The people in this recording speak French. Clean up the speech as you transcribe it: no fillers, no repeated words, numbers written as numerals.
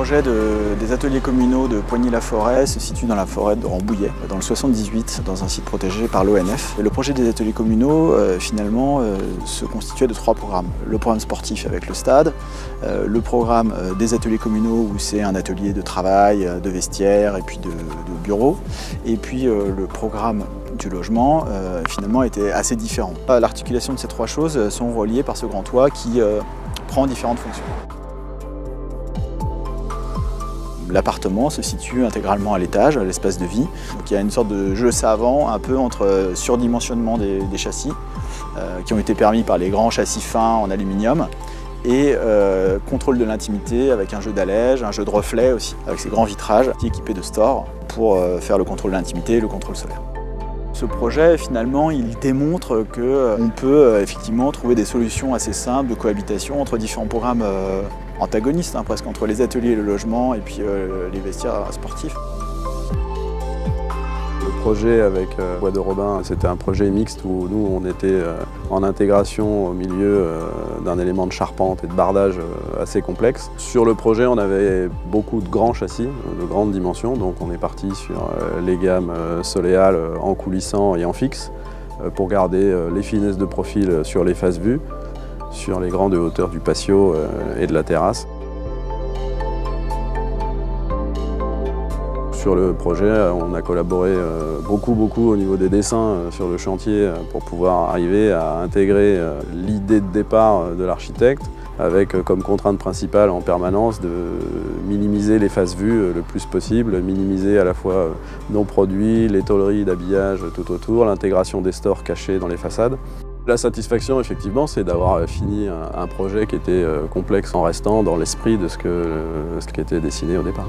projet des ateliers communaux de Poigny-la-Forêt se situe dans la forêt de Rambouillet, dans le 78, dans un site protégé par l'ONF. Le projet des ateliers communaux, finalement, se constituait de 3 programmes. Le programme sportif avec le stade, le programme des ateliers communaux où c'est un atelier de travail, de vestiaire et puis de bureau, et puis le programme du logement, finalement, était assez différent. L'articulation de ces 3 choses sont reliées par ce grand toit qui prend différentes fonctions. L'appartement se situe intégralement à l'étage, à l'espace de vie. Donc, il y a une sorte de jeu savant un peu entre surdimensionnement des châssis, qui ont été permis par les grands châssis fins en aluminium, et contrôle de l'intimité avec un jeu d'allège, un jeu de reflets aussi, avec ces grands vitrages équipés de stores pour faire le contrôle de l'intimité et le contrôle solaire. Ce projet, finalement, il démontre qu'on peut effectivement trouver des solutions assez simples de cohabitation entre différents programmes antagonistes, presque entre les ateliers et le logement et puis les vestiaires sportifs. Le projet avec Bois de Robin, c'était un projet mixte où nous on était en intégration au milieu d'un élément de charpente et de bardage assez complexe. Sur le projet, on avait beaucoup de grands châssis, de grandes dimensions, donc on est parti sur les gammes Soleal en coulissant et en fixe pour garder les finesses de profil sur les faces vues, sur les grandes hauteurs du patio et de la terrasse. Sur le projet, on a collaboré beaucoup au niveau des dessins sur le chantier pour pouvoir arriver à intégrer l'idée de départ de l'architecte avec comme contrainte principale en permanence de minimiser les faces vues le plus possible, minimiser à la fois nos produits, les tôleries d'habillage tout autour, l'intégration des stores cachés dans les façades. La satisfaction, effectivement, c'est d'avoir fini un projet qui était complexe en restant dans l'esprit de ce qui était dessiné au départ.